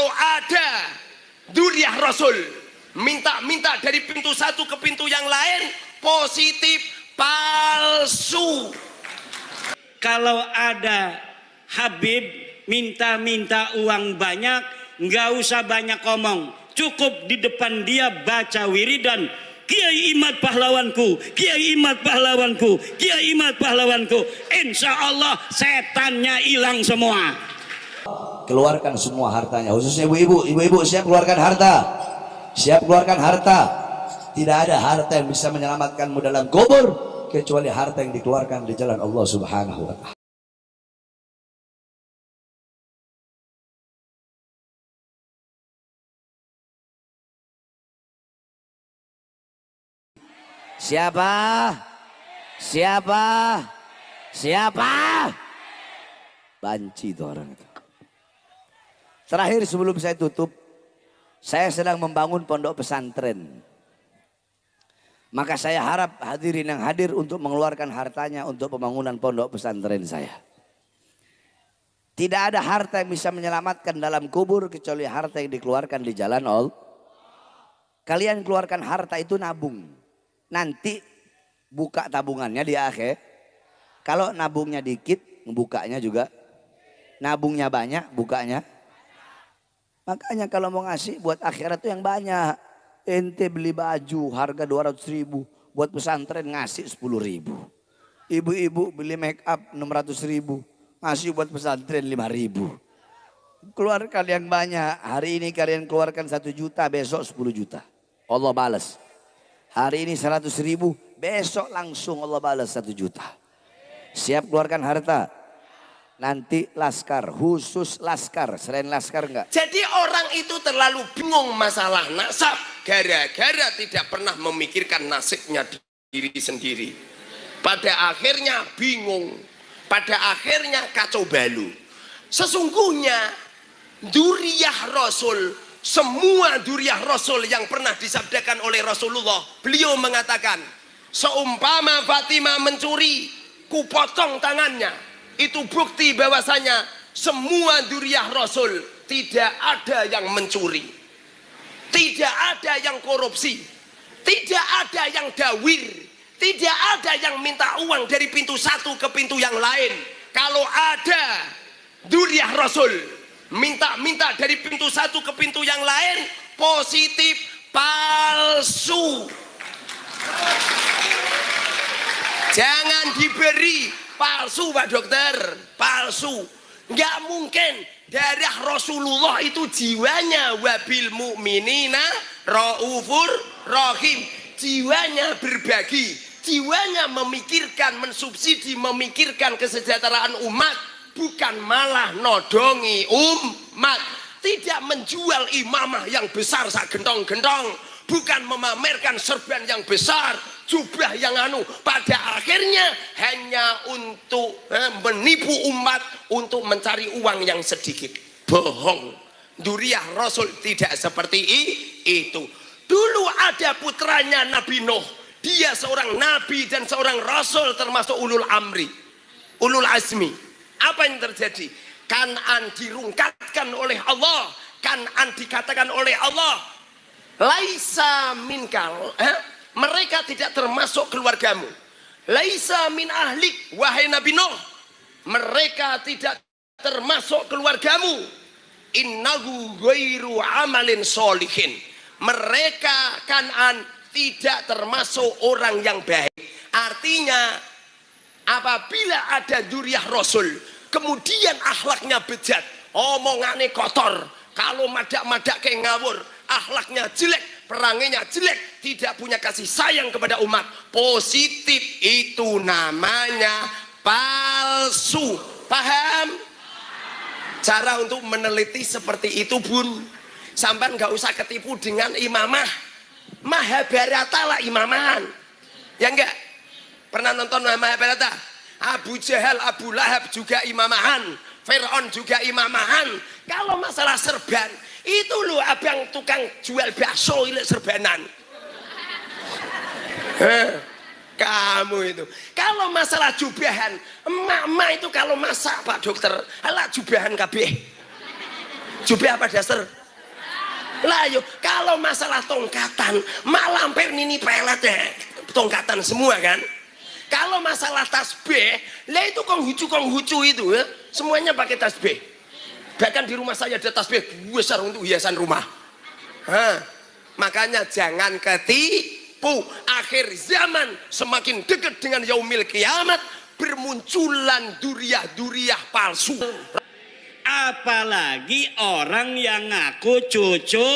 Kalau ada dzurriyyah Rasul minta dari pintu satu ke pintu yang lain, positif, palsu. Kalau ada Habib minta uang banyak, nggak usah banyak ngomong, cukup di depan dia baca wiridan, Kiai Imad pahlawanku, Kiai Imad pahlawanku, Kiai Imad pahlawanku. Insya Allah setannya hilang semua. Keluarkan semua hartanya, khususnya ibu-ibu siap keluarkan harta, siap keluarkan harta. Tidak ada harta yang bisa menyelamatkanmu dalam kubur kecuali harta yang dikeluarkan di jalan Allah Subhanahu wa Ta'ala. Siapa? Siapa? Siapa? Banci itu orang itu. Terakhir sebelum saya tutup, saya sedang membangun pondok pesantren. Maka saya harap hadirin yang hadir untuk mengeluarkan hartanya untuk pembangunan pondok pesantren saya. Tidak ada harta yang bisa menyelamatkan dalam kubur kecuali harta yang dikeluarkan di jalan Allah. Kalian keluarkan harta itu nabung. Nanti buka tabungannya di akhir. Kalau nabungnya dikit, bukanya juga. Nabungnya banyak, bukanya. Makanya kalau mau ngasih buat akhirat itu yang banyak. Ente beli baju harga 200.000, buat pesantren ngasih 10.000. Ibu-ibu beli make up 600.000, ngasih buat pesantren 5.000. Keluarkan yang banyak. Hari ini kalian keluarkan 1 juta, besok 10 juta. Allah balas. Hari ini 100.000, besok langsung Allah balas 1 juta. Siap keluarkan harta. Nanti laskar, khusus laskar, selain laskar enggak. Jadi orang itu terlalu bingung masalah nasab gara-gara tidak pernah memikirkan nasibnya diri sendiri. Pada akhirnya bingung, pada akhirnya kacau balau. Sesungguhnya dzurriyyah Rasul, semua dzurriyyah Rasul yang pernah disabdakan oleh Rasulullah, beliau mengatakan, seumpama Fatimah mencuri, kupotong tangannya. Itu bukti bahwasanya semua dzurriyyah Rasul tidak ada yang mencuri, tidak ada yang korupsi, tidak ada yang dawir, tidak ada yang minta uang dari pintu satu ke pintu yang lain. Kalau ada dzurriyyah Rasul minta dari pintu satu ke pintu yang lain, positif, palsu. Jangan diberi. Palsu Pak Dokter, palsu. Nggak mungkin. Darah Rasulullah itu jiwanya wabil mu'minina raufur rahim. Jiwanya berbagi, jiwanya memikirkan, mensubsidi, memikirkan kesejahteraan umat, bukan malah nodongi umat. Tidak menjual imamah yang besar sak gentong-gentong, bukan memamerkan serban yang besar, jubah yang pada akhirnya hanya untuk menipu umat, untuk mencari uang yang sedikit. Bohong. Dzurriyyah Rasul tidak seperti itu. Dulu ada putranya Nabi Nuh, dia seorang nabi dan seorang rasul termasuk ulul amri, ulul azmi. Apa yang terjadi? Kan'an dirungkatkan oleh Allah, Kan'an dikatakan oleh Allah, laisa minkal, mereka tidak termasuk keluargamu. Laisa min ahlik, wahai Nabi Nuh, mereka tidak termasuk keluargamu. Innahu ghairu amalin solihin, mereka Kan'an tidak termasuk orang yang baik. Artinya apabila ada dzurriyyah Rasul kemudian akhlaknya bejat, omongannya kotor, kalau madak-madak kayak ngawur, akhlaknya jelek, perangainya jelek, tidak punya kasih sayang kepada umat, positif, itu namanya palsu. Paham? Cara untuk meneliti seperti itu Bun, sampai nggak usah ketipu dengan imamah. Mahabharata lah imamahan, ya enggak? Pernah nonton Mahabharata? Abu Jahal, Abu Lahab juga imamahan, Fir'aun juga imamahan. Kalau masalah serban, itu loh abang tukang jual bakso ini serbanan. Kamu itu. Kalau masalah jubahan, emak-emak itu kalau masak Pak Dokter, alah jubahan kabeh. Jube apa daster? Lah yo, kalau masalah tongkatan, malampir nini pelet ya, tongkatan semua kan. Kalau masalah tasbih, lah itu konghucu itu ya, semuanya pakai tasbih. Bahkan di rumah saya ada tasbih besar untuk hiasan rumah. Makanya jangan ketipu. Akhir zaman semakin dekat dengan yaumil kiamat, bermunculan duriah-duriah palsu. Apalagi orang yang ngaku cucu.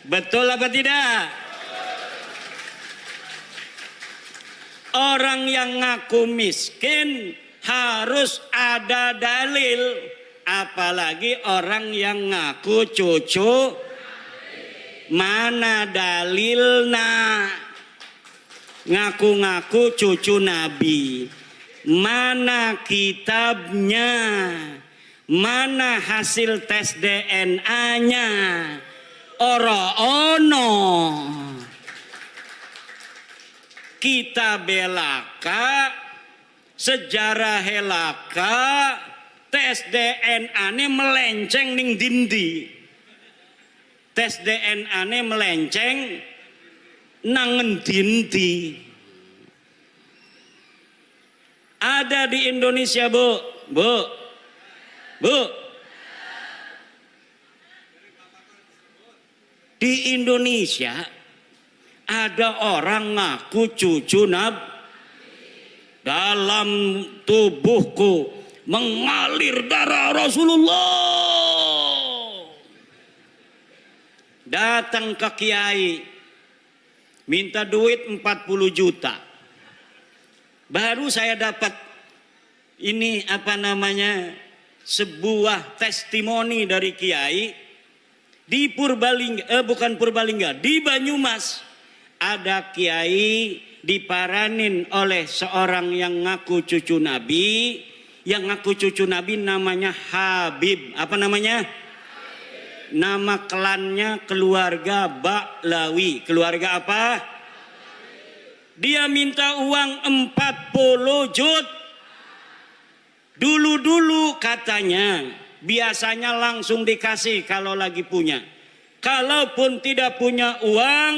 Betul apa tidak? Orang yang ngaku miskin harus ada dalil. Apalagi orang yang ngaku cucu. Mana dalilna? Ngaku-ngaku cucu Nabi. Mana kitabnya? Mana hasil tes DNA-nya? Oro-ono. Kita belaka, sejarah helaka, tes DNA-nya melenceng ning dindi. Tes DNA-nya melenceng nangen dindi. Ada di Indonesia, Bu. Di Indonesia ada orang ngaku cucu Nabi. Dalam tubuhku mengalir darah Rasulullah. Datang ke kiai, minta duit 40 juta. Baru saya dapat ini apa namanya, sebuah testimoni dari kiai di Purbalingga, bukan Purbalingga, di Banyumas. Ada kiai diparanin oleh seorang yang ngaku cucu Nabi. Yang ngaku cucu Nabi namanya Habib. Apa namanya? Nama klannya keluarga Baklawi. Keluarga apa? Dia minta uang 40 juta. Dulu-dulu katanya biasanya langsung dikasih kalau lagi punya. Kalaupun tidak punya uang,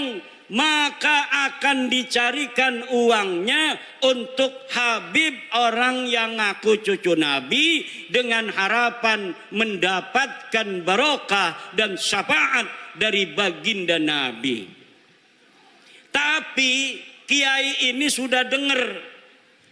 maka akan dicarikan uangnya untuk Habib, orang yang ngaku cucu Nabi, dengan harapan mendapatkan barokah dan syafaat dari baginda Nabi. Tapi kiai ini sudah dengar,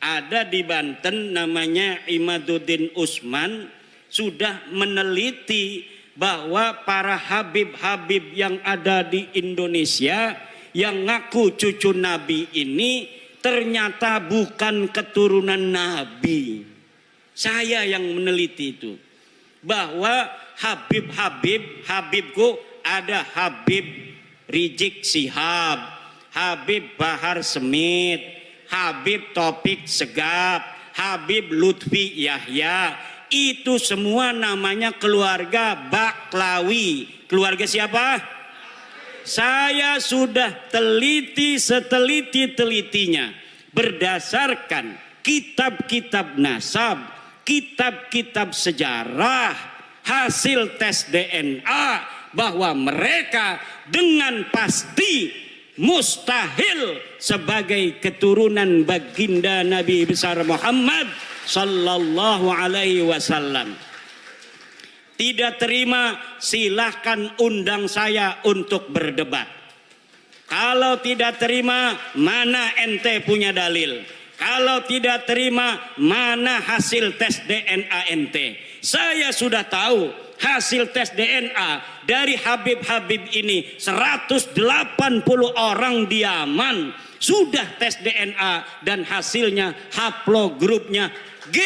ada di Banten namanya Imaduddin Usman, sudah meneliti bahwa para habib-habib yang ada di Indonesia yang ngaku cucu Nabi ini ternyata bukan keturunan Nabi. Saya yang meneliti itu, bahwa Habibku ada Habib Rizik Sihab, Habib Bahar Smith, Habib Topik Segap, Habib Lutfi Yahya. Itu semua namanya keluarga Baklawi. Keluarga siapa? Saya sudah teliti seteliti-telitinya berdasarkan kitab-kitab nasab, kitab-kitab sejarah, hasil tes DNA, bahwa mereka dengan pasti mustahil sebagai keturunan baginda Nabi besar Muhammad sallallahu alaihi wasallam. Tidak terima, silahkan undang saya untuk berdebat. Kalau tidak terima, mana ente punya dalil? Kalau tidak terima, mana hasil tes DNA ente? Saya sudah tahu hasil tes DNA dari Habib-habib ini, 180 orang di Yaman sudah tes DNA dan hasilnya haplogrupnya G.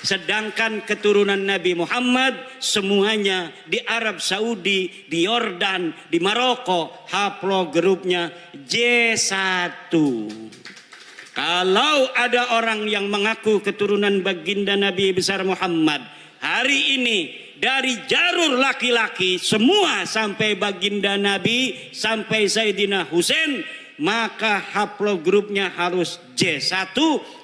Sedangkan keturunan Nabi Muhammad semuanya di Arab Saudi, di Yordan, di Maroko, haplogrupnya J1. Kalau ada orang yang mengaku keturunan baginda Nabi besar Muhammad hari ini, dari jalur laki-laki semua sampai baginda Nabi sampai Sayyidina Husain, maka haplogrupnya harus J1.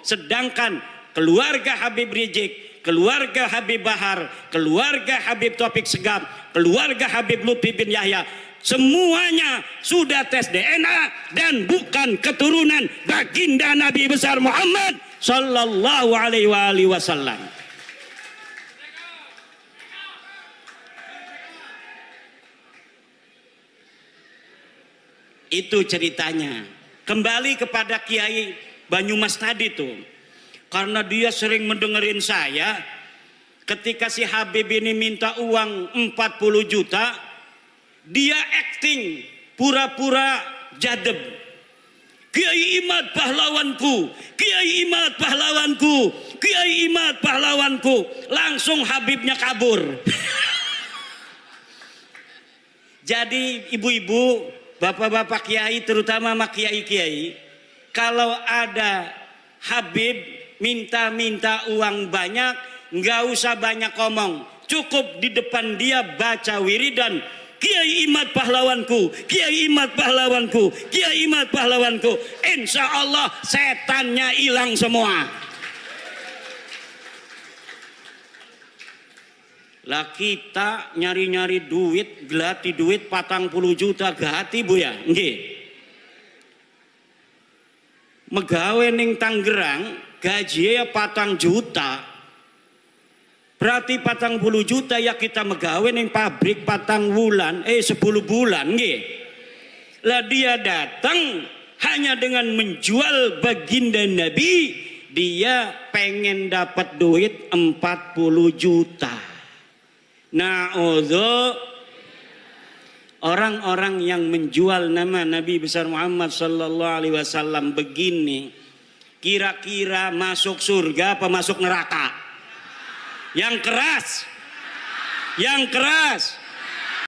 Sedangkan keluarga Habib Rizik, keluarga Habib Bahar, keluarga Habib Taufik Segaf, keluarga Habib Lutfi bin Yahya, semuanya sudah tes DNA dan bukan keturunan baginda Nabi besar Muhammad sallallahu alaihi wasallam. Itu ceritanya. Kembali kepada Kiai Banyumas tadi tuh. Karena dia sering mendengerin saya, ketika si Habib ini minta uang 40 juta, dia acting pura-pura jadeb. Kiai Imad pahlawanku, Kiai Imad pahlawanku, Kiai Imad pahlawanku. Langsung Habibnya kabur. Jadi ibu-ibu, bapak-bapak kiai, terutama sama kiai-kiai, kalau ada Habib minta uang banyak, nggak usah banyak ngomong, cukup di depan dia baca wiridan, Kiai Imad pahlawanku, Kiai Imad pahlawanku, Kiai Imad pahlawanku. Insya Allah setannya hilang semua. Lah kita nyari-nyari duit, gelati duit 40 juta gati bu ya, nggih. Megawe ning Tangerang gaji ya 4 juta. Berarti 40 juta ya kita megawe ning pabrik 4 bulan, 10 bulan nggih. Lah dia datang hanya dengan menjual baginda Nabi, dia pengen dapat duit 40 juta. Nah, orang-orang yang menjual nama Nabi besar Muhammad sallallahu alaihi wasallam begini, kira-kira masuk surga apa masuk neraka? Yang keras, yang keras.